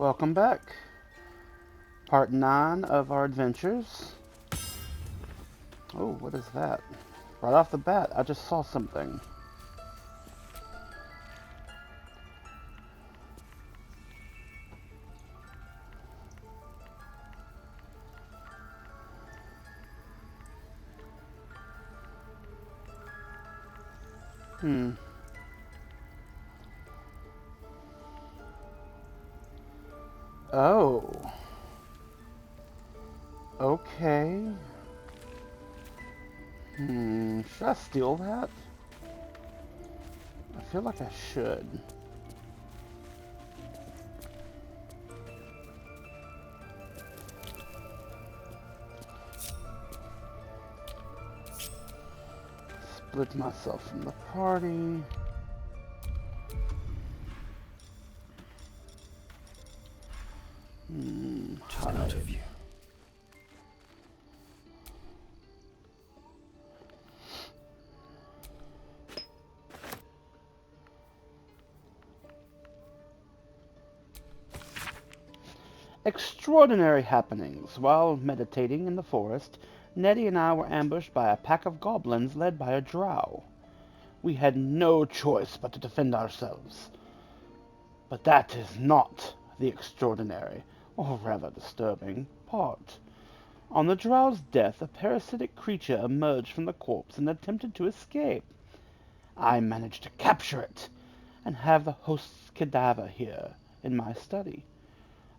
Welcome back. Part 9 of our adventures. Oh, what is that? Right off the bat, I just saw something. Hmm. Oh. Okay. Should I steal that? I feel like I should. Split myself from the party. Out of you. Extraordinary happenings. While meditating in the forest, Nettie and I were ambushed by a pack of goblins led by a drow. We had no choice but to defend ourselves. But that is not the extraordinary, or rather disturbing, part. On the drow's death, a parasitic creature emerged from the corpse and attempted to escape. I managed to capture it and have the host's cadaver here in my study.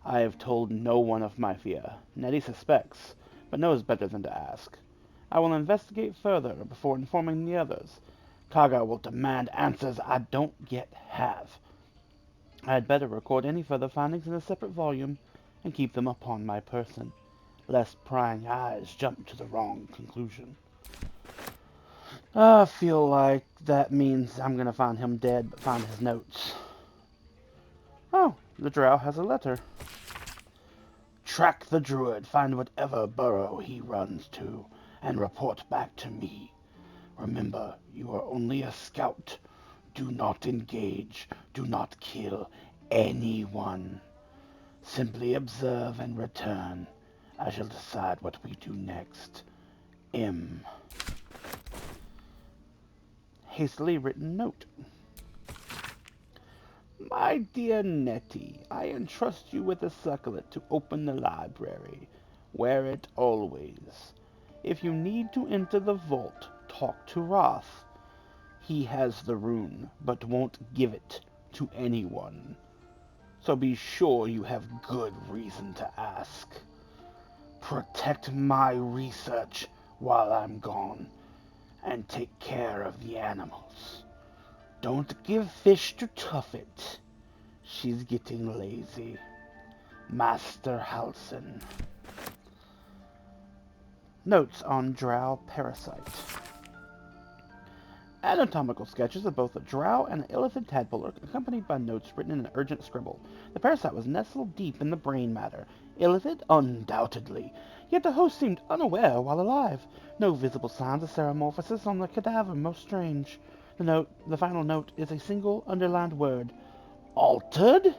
I have told no one of my fear. Nettie suspects, but knows better than to ask. I will investigate further before informing the others. Kaga will demand answers I don't yet have. I had better record any further findings in a separate volume and keep them upon my person, lest prying eyes jump to the wrong conclusion. I feel like that means I'm gonna find him dead, but find his notes. Oh, the drow has a letter. Track the druid, find whatever burrow he runs to, and report back to me. Remember, you are only a scout. Do not engage. Do not kill anyone. Simply observe and return. I shall decide what we do next. M. Hastily written note. My dear Nettie, I entrust you with a circlet to open the library. Wear it always. If you need to enter the vault, talk to Roth. He has the rune, but won't give it to anyone. So be sure you have good reason to ask. Protect my research while I'm gone, and take care of the animals. Don't give fish to Tuffet. She's getting lazy. Master Halson. Notes on Drow Parasite. Anatomical sketches of both a drow and an illithid tadpole are accompanied by notes written in an urgent scribble. The parasite was nestled deep in the brain matter. Illithid? Undoubtedly. Yet the host seemed unaware while alive. No visible signs of ceramorphosis on the cadaver. Most strange. The final note, is a single underlined word. Altered?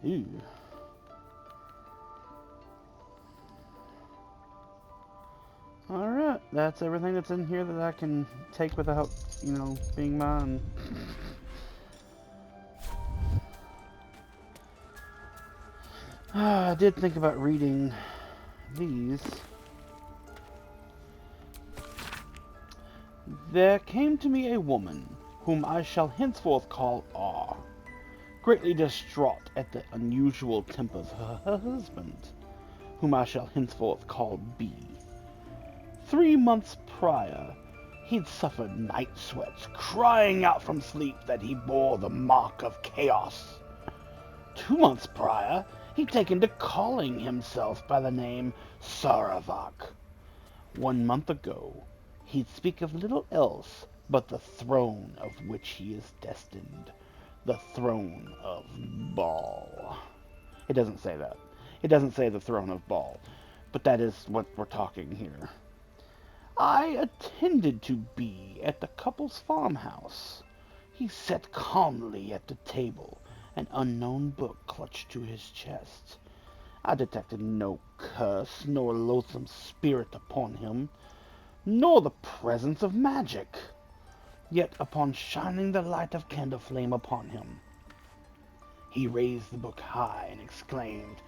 Ew. Alright, that's everything that's in here that I can take without, being mine. I did think about reading these. There came to me a woman, whom I shall henceforth call R, greatly distraught at the unusual tempers of her husband, whom I shall henceforth call B. 3 months prior, he'd suffered night sweats, crying out from sleep that he bore the mark of chaos. 2 months prior, he'd taken to calling himself by the name Saravak. 1 month ago, he'd speak of little else but the throne of which he is destined, the throne of Baal. It doesn't say that. It doesn't say the throne of Baal, but that is what we're talking here. I attended to B tea at the couple's farmhouse. He sat calmly at the table, an unknown book clutched to his chest. I detected no curse, nor loathsome spirit upon him, nor the presence of magic. Yet upon shining the light of candle flame upon him, he raised the book high and exclaimed,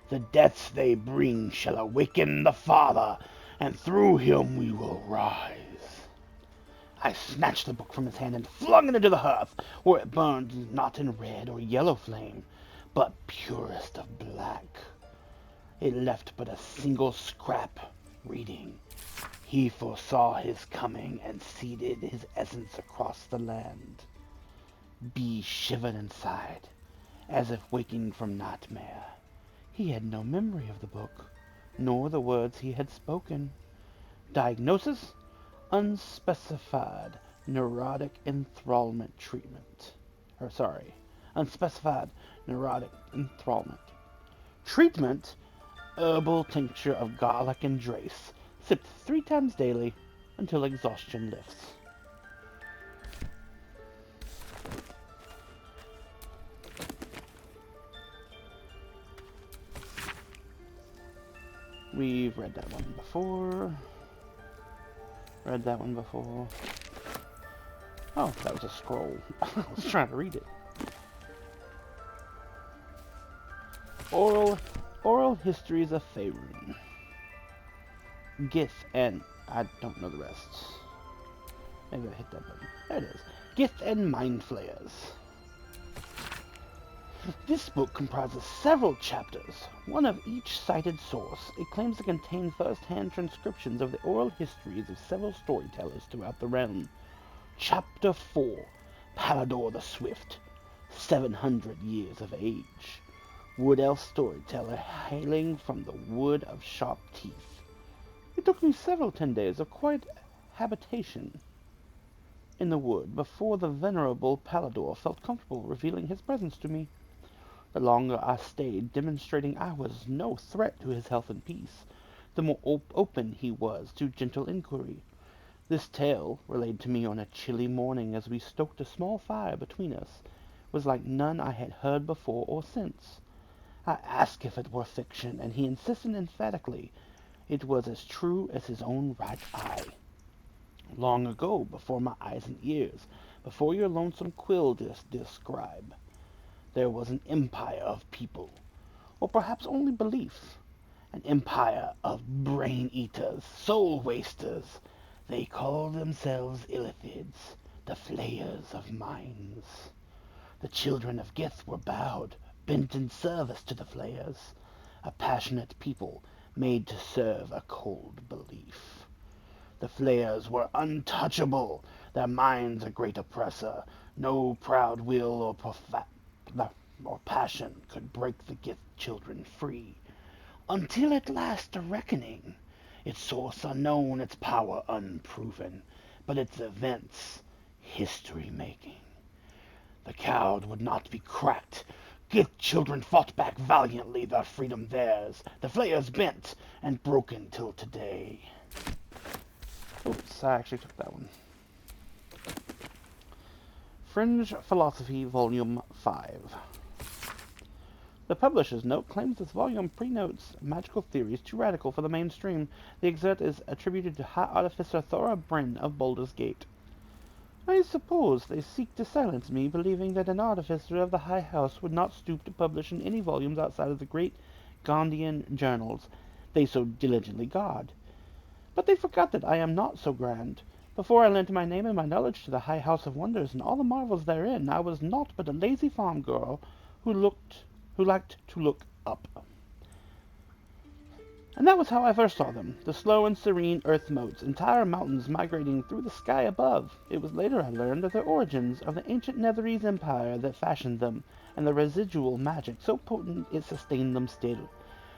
"The deaths they bring shall awaken the Father, and through him we will rise." I snatched the book from his hand and flung it into the hearth, where it burned not in red or yellow flame, but purest of black. It left but a single scrap, reading, "He foresaw his coming and seeded his essence across the land." B shivered inside, as if waking from nightmare. He had no memory of the book, nor the words he had spoken. Diagnosis: unspecified neurotic enthrallment treatment. Unspecified neurotic enthrallment. Treatment: herbal tincture of garlic and drace, sipped 3 times daily until exhaustion lifts. We've read that one before. Read that one before. Oh, that was a scroll. I was trying to read it. Oral Histories of Faerun. Gith and... I don't know the rest. Maybe I hit that button. There it is. Gith and Mind Flayers. This book comprises several chapters, one of each cited source. It claims to contain first-hand transcriptions of the oral histories of several storytellers throughout the realm. Chapter 4, Palador the Swift, 700 years of age. Wood elf storyteller hailing from the wood of sharp teeth. It took me several 10 days of quiet habitation in the wood before the venerable Palador felt comfortable revealing his presence to me. The longer I stayed, demonstrating I was no threat to his health and peace, the more open he was to gentle inquiry. This tale, relayed to me on a chilly morning as we stoked a small fire between us, was like none I had heard before or since. I asked if it were fiction, and he insisted emphatically it was as true as his own right eye. Long ago, before my eyes and ears, before your lonesome quill describe, there was an empire of people, or perhaps only belief, an empire of brain-eaters, soul-wasters. They called themselves Illithids, the flayers of minds. The children of Gith were bowed, bent in service to the flayers, a passionate people made to serve a cold belief. The flayers were untouchable, their minds a great oppressor. No proud will or passion could break the Gith children free, until at last a reckoning, its source unknown, its power unproven, but its events history-making. The cowed would not be cracked. Gith children fought back valiantly, their freedom theirs, the flayers bent and broken till today. Oops, I actually took that one. Fringe Philosophy, Volume 5. The publisher's note claims this volume pre-notes magical theories too radical for the mainstream. The excerpt is attributed to High Artificer Thora Bryn of Baldur's Gate. I suppose they seek to silence me, believing that an artificer of the High House would not stoop to publish in any volumes outside of the great Gondian journals they so diligently guard. But they forgot that I am not so grand. Before I lent my name and my knowledge to the High House of Wonders and all the marvels therein, I was naught but a lazy farm girl who liked to look up. And that was how I first saw them, the slow and serene earth motes, entire mountains migrating through the sky above. It was later I learned of the origins of the ancient Netherese empire that fashioned them, and the residual magic so potent it sustained them still.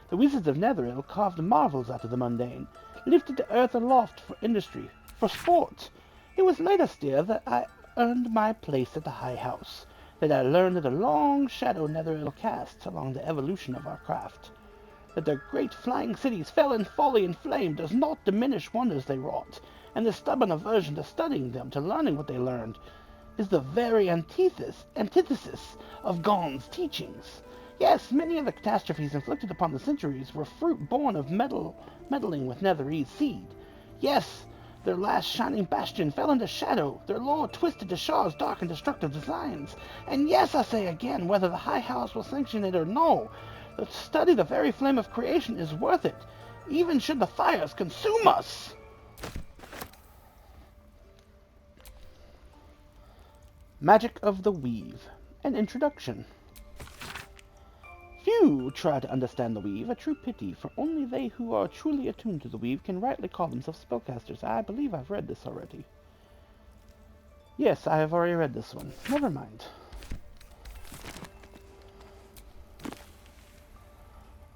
The wizards of Netheril carved marvels out of the mundane, lifted the earth aloft for industry, for sport. It was later still that I earned my place at the High House, that I learned of the long shadow Netheril casts along the evolution of our craft. That their great flying cities fell in folly and flame does not diminish wonders they wrought, and this stubborn aversion to studying them, to learning what they learned, is the very antithesis of Gon's teachings. Yes, many of the catastrophes inflicted upon the centuries were fruit born of meddling with Netherese seed. Yes, their last shining bastion fell into shadow, their lore twisted to Shaw's dark and destructive designs. And yes, I say again, whether the High House will sanction it or no, to study the very flame of creation is worth it, even should the fires consume us. Magic of the Weave. An introduction. Few try to understand the weave, a true pity, for only they who are truly attuned to the weave can rightly call themselves spellcasters. I believe I've read this already. Yes, I have already read this one. Never mind.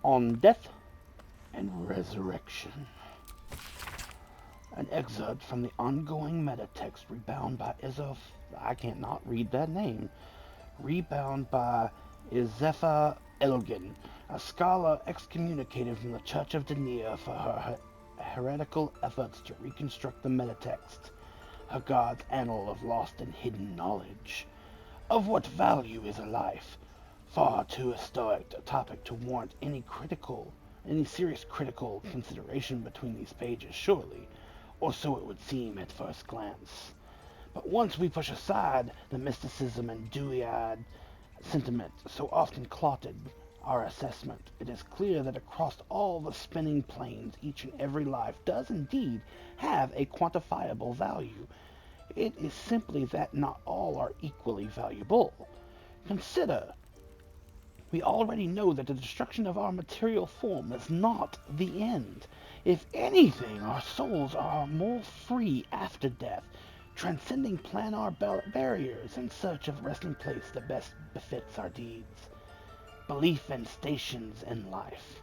On Death and Resurrection. An excerpt from the ongoing metatext rebound by I can't not read that name. Rebound by Izepha Elgin, a scholar excommunicated from the Church of Denier for her heretical efforts to reconstruct the metatext, her God's annal of lost and hidden knowledge. Of what value is a life? Far too historic a topic to warrant any serious critical consideration between these pages, surely, or so it would seem at first glance. But once we push aside the mysticism and dewy-eyed sentiment so often clotted our assessment, it is clear that across all the spinning planes, each and every life does indeed have a quantifiable value. It is simply that not all are equally valuable. Consider, we already know that the destruction of our material form is not the end. If anything, our souls are more free after death, transcending planar barriers in search of a resting place that best befits our deeds, belief and stations in life.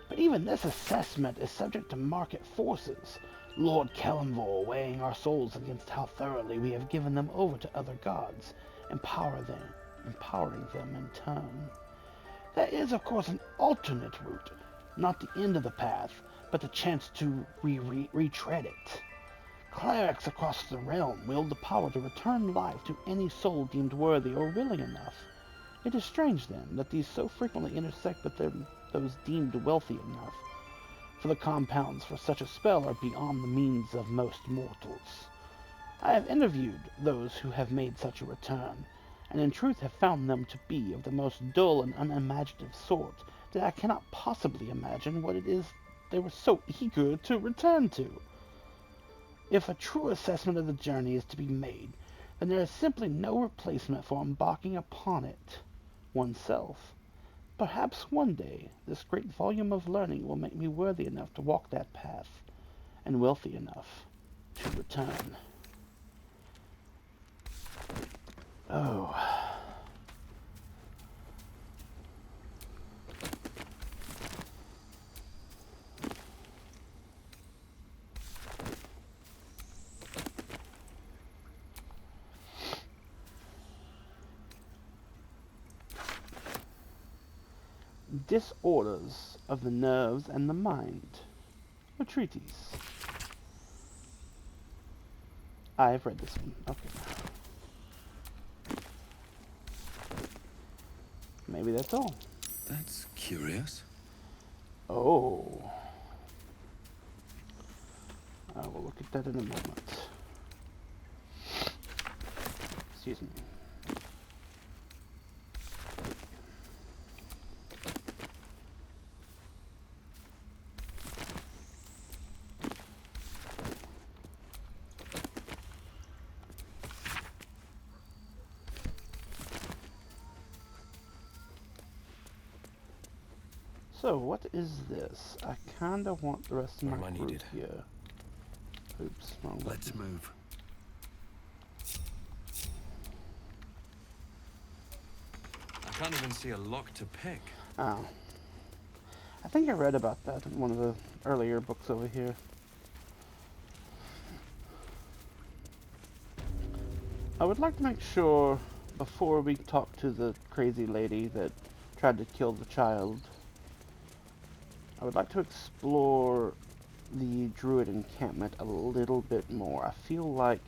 But even this assessment is subject to market forces, Lord Kellenvor weighing our souls against how thoroughly we have given them over to other gods, empowering them in turn. There is, of course, an alternate route, not the end of the path, but the chance to retread it. Clerics across the realm wield the power to return life to any soul deemed worthy or willing enough. It is strange, then, that these so frequently intersect with those deemed wealthy enough, for the compounds for such a spell are beyond the means of most mortals. I have interviewed those who have made such a return, and in truth have found them to be of the most dull and unimaginative sort, that I cannot possibly imagine what it is they were so eager to return to. If a true assessment of the journey is to be made, then there is simply no replacement for embarking upon it oneself. Perhaps one day this great volume of learning will make me worthy enough to walk that path, and wealthy enough to return. Oh. Disorders of the Nerves and the Mind. A treatise. I have read this one. Okay. Maybe that's all. That's curious. Oh. I will look at that in a moment. Excuse me. So, what is this? I kinda want the rest of my group here. Oops, wrong button. Let's move. I can't even see a lock to pick. Oh. I think I read about that in one of the earlier books over here. I would like to make sure, before we talk to the crazy lady that tried to kill the child, I would like to explore the druid encampment a little bit more. I feel like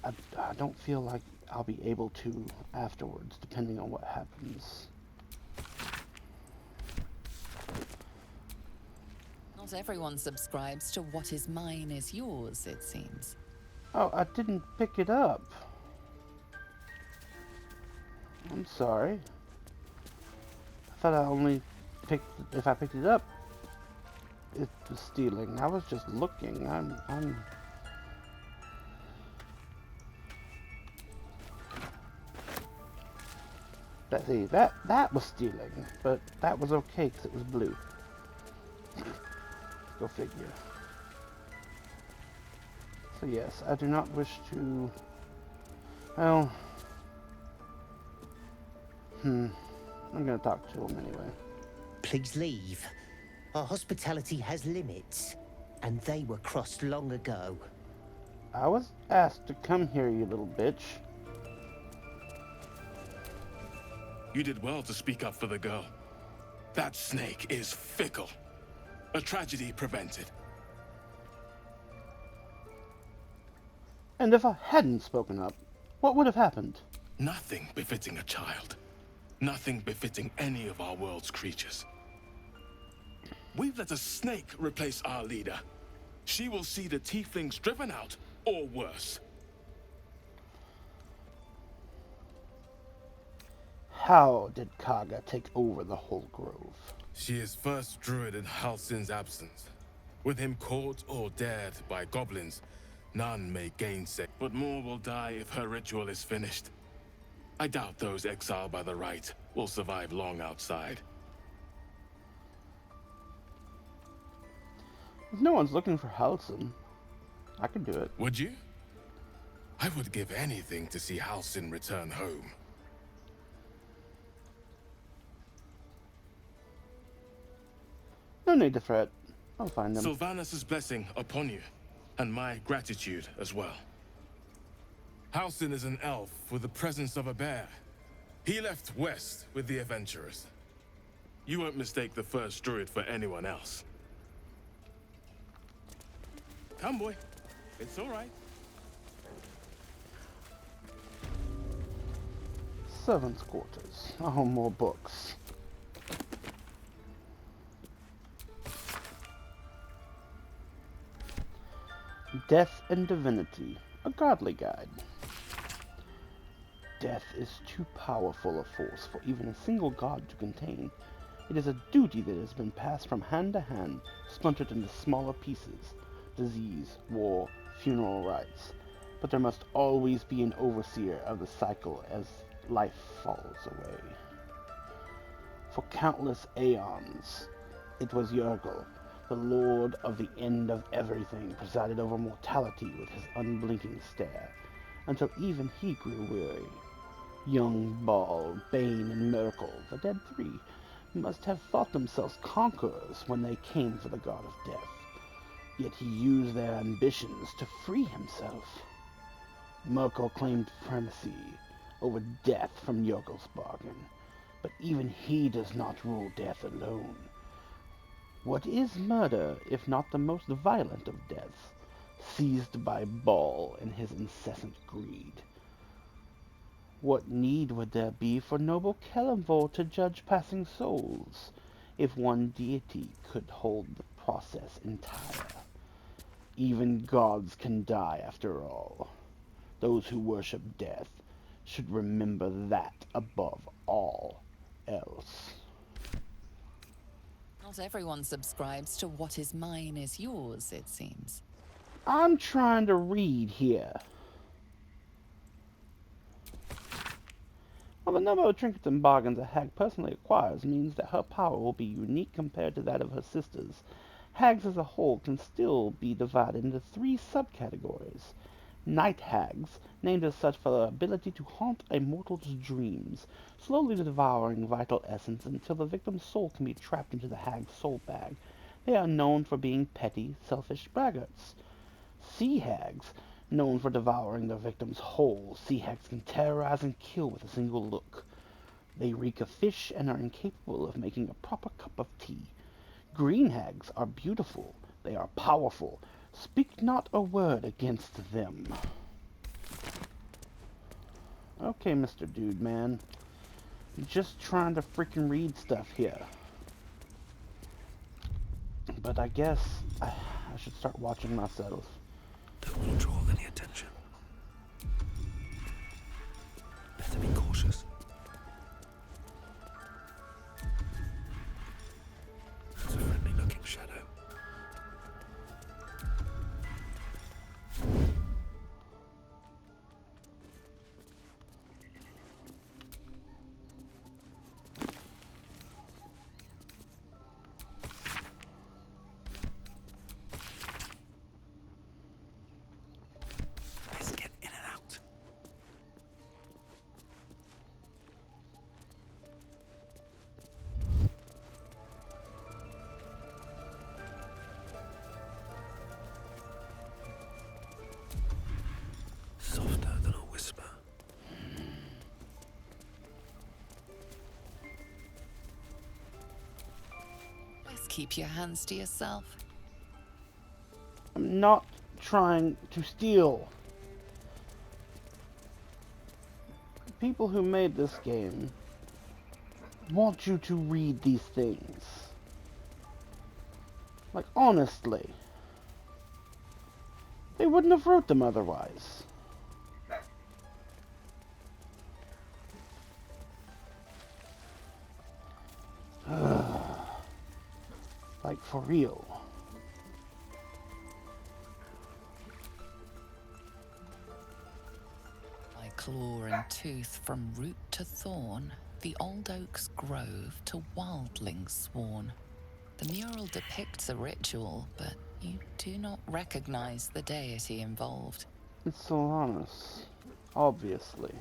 I don't feel like I'll be able to afterwards, depending on what happens. Not everyone subscribes to what is mine is yours, it seems. Oh, I didn't pick it up. I'm sorry. I thought I only picked, if I picked it up, it was stealing. I was just looking. That was stealing, but that was okay because it was blue. Go figure. So yes, I do not wish to, well, I'm gonna talk to him anyway. Please leave. Our hospitality has limits, and they were crossed long ago. I was asked to come here, you little bitch. You did well to speak up for the girl. That snake is fickle. A tragedy prevented. And if I hadn't spoken up, what would have happened? Nothing befitting a child. Nothing befitting any of our world's creatures. We've let a snake replace our leader. She will see the tieflings driven out, or worse. How did Kaga take over the whole grove? She is first druid in Halsin's absence. With him caught or dared by goblins, none may gainsay. But more will die if her ritual is finished. I doubt those exiled by the right will survive long outside. If no one's looking for Halsin, I could do it. Would you? I would give anything to see Halsin return home. No need to fret. I'll find them. Sylvanus' blessing upon you, and my gratitude as well. Halsin is an elf with the presence of a bear. He left west with the adventurers. You won't mistake the first druid for anyone else. Come, boy. It's all right. Servants' quarters. Oh, more books. Death and Divinity, a godly guide. Death is too powerful a force for even a single god to contain. It is a duty that has been passed from hand to hand, splintered into smaller pieces. Disease, war, funeral rites. But there must always be an overseer of the cycle as life falls away. For countless aeons, it was Yergel, the lord of the end of everything, presided over mortality with his unblinking stare, until even he grew weary. Young Ball, Bane, and Miracle, the dead three, must have thought themselves conquerors when they came for the god of death. Yet he used their ambitions to free himself. Merkel claimed primacy over death from Yergel's bargain, but even he does not rule death alone. What is murder, if not the most violent of deaths, seized by Ball in his incessant greed? What need would there be for noble Kelemvor to judge passing souls, if one deity could hold the process entire? Even gods can die after all. Those who worship death should remember that above all else. Not everyone subscribes to what is mine is yours, it seems. I'm trying to read here. Well, the number of trinkets and bargains a hag personally acquires means that her power will be unique compared to that of her sisters. Hags as a whole can still be divided into three subcategories. Night hags, named as such for their ability to haunt a mortal's dreams, slowly devouring vital essence until the victim's soul can be trapped into the hag's soul bag. They are known for being petty, selfish braggarts. Sea hags, known for devouring their victims whole, sea hags can terrorize and kill with a single look. They reek of fish and are incapable of making a proper cup of tea. Green hags are beautiful. They are powerful. Speak not a word against them. Okay, Mr. Dude, man. You're just trying to freaking read stuff here. But I guess I should start watching myself. Don't want to draw any attention. Better be cautious. It's a friendly-looking shadow. Let's get in and out. Softer than a whisper. Just keep your hands to yourself. I'm not trying to steal. The people who made this game want you to read these things. Like, honestly. They wouldn't have wrote them otherwise. Like, for real. By claw and tooth from root to thorn, the old oak's grove to wildlings sworn. The mural depicts a ritual, but you do not recognize the deity involved. It's Solanus. Obviously.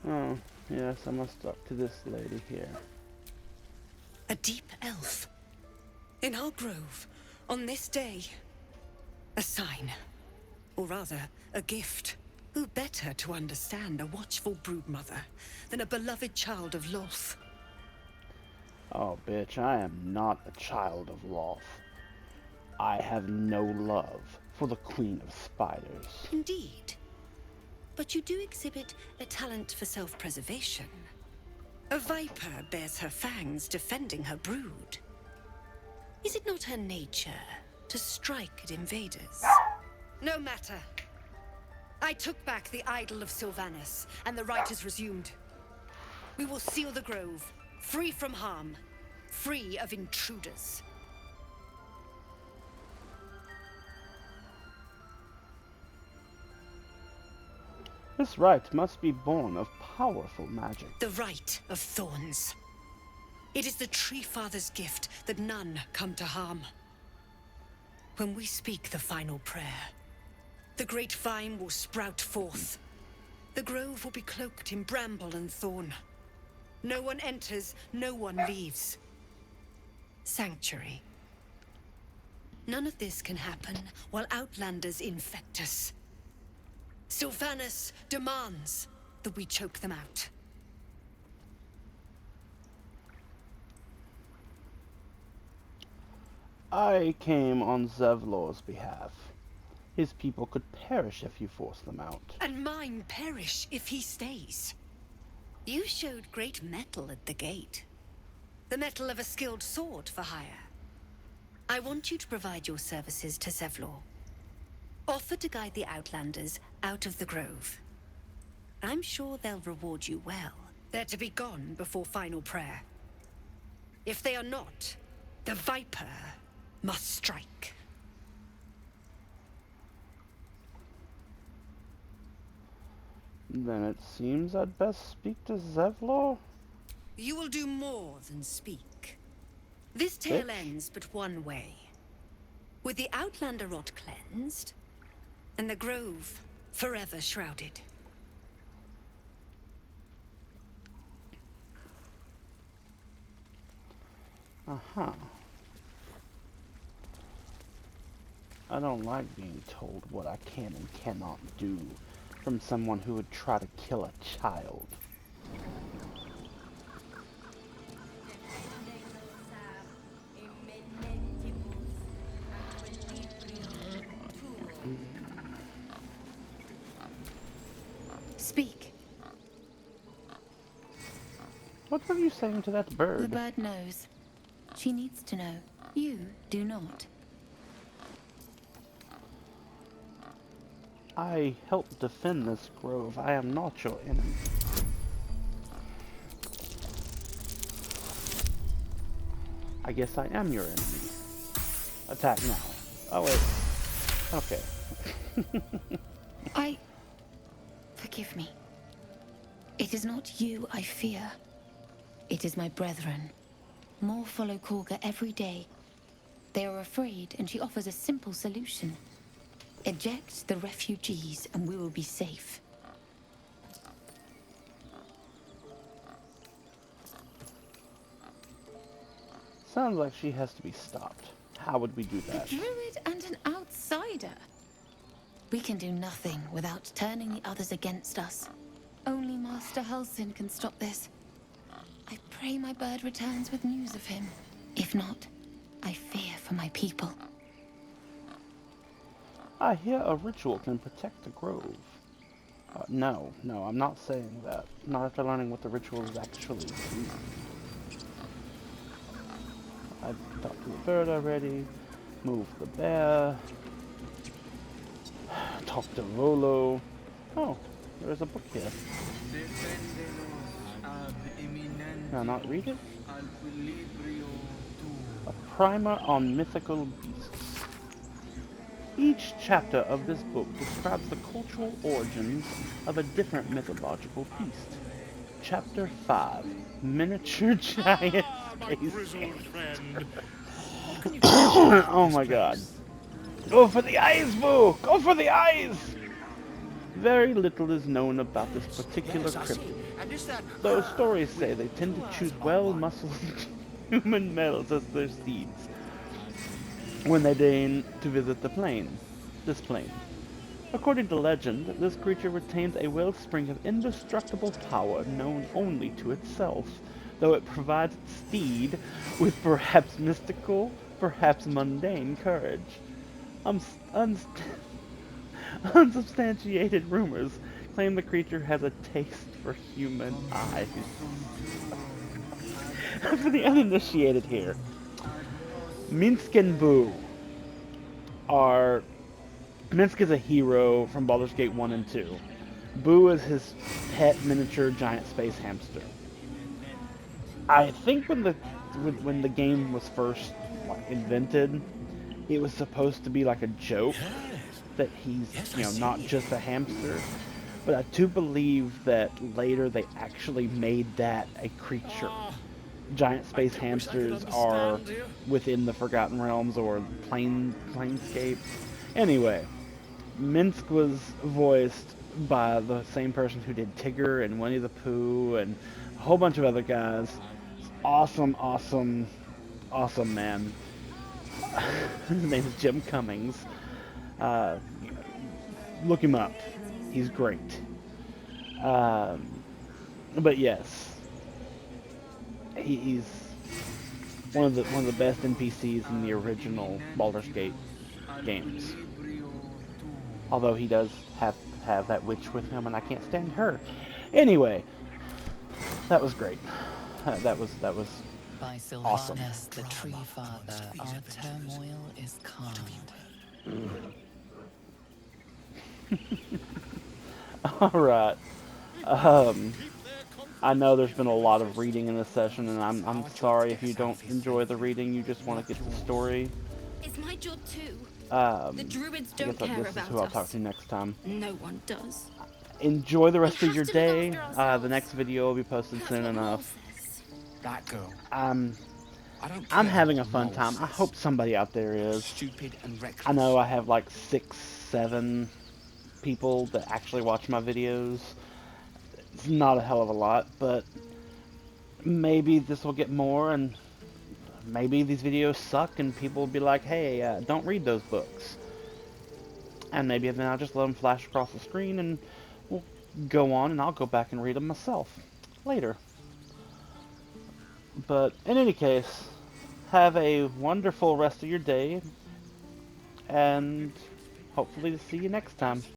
Oh, yes, I must talk to this lady here. A deep elf. In our grove, on this day. A sign. Or rather, a gift. Who better to understand a watchful broodmother than a beloved child of Loth? Oh, bitch, I am not a child of Loth. I have no love for the Queen of Spiders. Indeed. But you do exhibit a talent for self-preservation. A viper bears her fangs defending her brood. Is it not her nature to strike at invaders? No matter. I took back the idol of Sylvanus, and the rite is resumed. We will seal the grove, free from harm, free of intruders. This rite must be born of powerful magic. The rite of thorns. It is the Tree Father's gift that none come to harm. When we speak the final prayer, the great vine will sprout forth. The grove will be cloaked in bramble and thorn. No one enters, no one leaves. Sanctuary. None of this can happen while Outlanders infect us. Sylvanus demands that we choke them out. I came on Zevlor's behalf. His people could perish if you force them out. And mine perish if he stays. You showed great mettle at the gate. The mettle of a skilled sword for hire. I want you to provide your services to Zevlor. Offer to guide the Outlanders out of the grove. I'm sure they'll reward you well. They're to be gone before final prayer. If they are not, the Viper must strike. Then it seems I'd best speak to Zevlor? You will do more than speak. This tale Bitch. ends but one way. With the Outlander rot cleansed, and the grove forever shrouded. Uh-huh. I don't like being told what I can and cannot do. from someone who would try to kill a child. Speak. What were you saying to that The bird? bird knows. She needs to know. You do not. I helped defend this grove. I am not your enemy. I guess I am your enemy. Attack now. Oh wait. Okay. Forgive me. It is not you I fear. It is my brethren. More follow Korga every day. They are afraid, and she offers a simple solution. Eject the refugees, and we will be safe. Sounds like she has to be stopped. How would we do that? A druid and an outsider. We can do nothing without turning the others against us. Only Master Halsin can stop this. I pray my bird returns with news of him. If not, I fear for my people. I hear a ritual can protect the grove. No, I'm not saying that. Not after learning what the ritual is actually. I talked to the bird already. Move the bear. Talk to Rolo. Oh, there's a book here. Can I not read it? A primer on mythical beasts. Each chapter of this book describes the cultural origins of a different mythological beast. Chapter 5, Miniature Giant Space Hamster. Oh my god. Go for the eyes, Boo! Go for the eyes! Very little is known about this particular cryptid. Though stories say they tend to choose well-muscled human males as their seeds when they deign to visit this plane. According to legend, this creature retains a wellspring of indestructible power known only to itself, though it provides its steed with perhaps mystical, perhaps mundane courage. Unsubstantiated rumors claim the creature has a taste for human eyes. For the uninitiated here, Minsk and Boo are... Minsk is a hero from Baldur's Gate 1 and 2. Boo is his pet miniature giant space hamster. I think when the game was first invented, it was supposed to be like a joke that he's, not just a hamster. But I do believe that later they actually made that a creature. Giant space hamsters are within the Forgotten Realms or Planescape. Anyway, Minsk was voiced by the same person who did Tigger and Winnie the Pooh and a whole bunch of other guys. Awesome man. His name is Jim Cummings. Look him up. He's great. But yes, he's one of the best NPCs in the original Baldur's Gate games. Although he does have that witch with him, and I can't stand her. Anyway, that was great. That was By awesome. Sylvanus, the Tree Father, our turmoil is calmed. Alright. I know there's been a lot of reading in this session, and I'm sorry if you don't enjoy the reading, you just want to get the story. It's my job too. The I druids guess don't that care this is about who I'll talk us. to next time. No one does. Enjoy the rest We of your have to look day. after The ourselves. next video will be posted That's soon what Maul enough. says. That girl. I'm I don't I'm care having a what fun Noel time. I says. hope somebody out there is. Stupid and reckless. I know I have like 6, 7 people that actually watch my videos. It's not a hell of a lot, but maybe this will get more, and maybe these videos suck and people will be like, hey, don't read those books. And maybe then I'll just let them flash across the screen and go on and I'll go back and read them myself later. But in any case, have a wonderful rest of your day, and hopefully see you next time.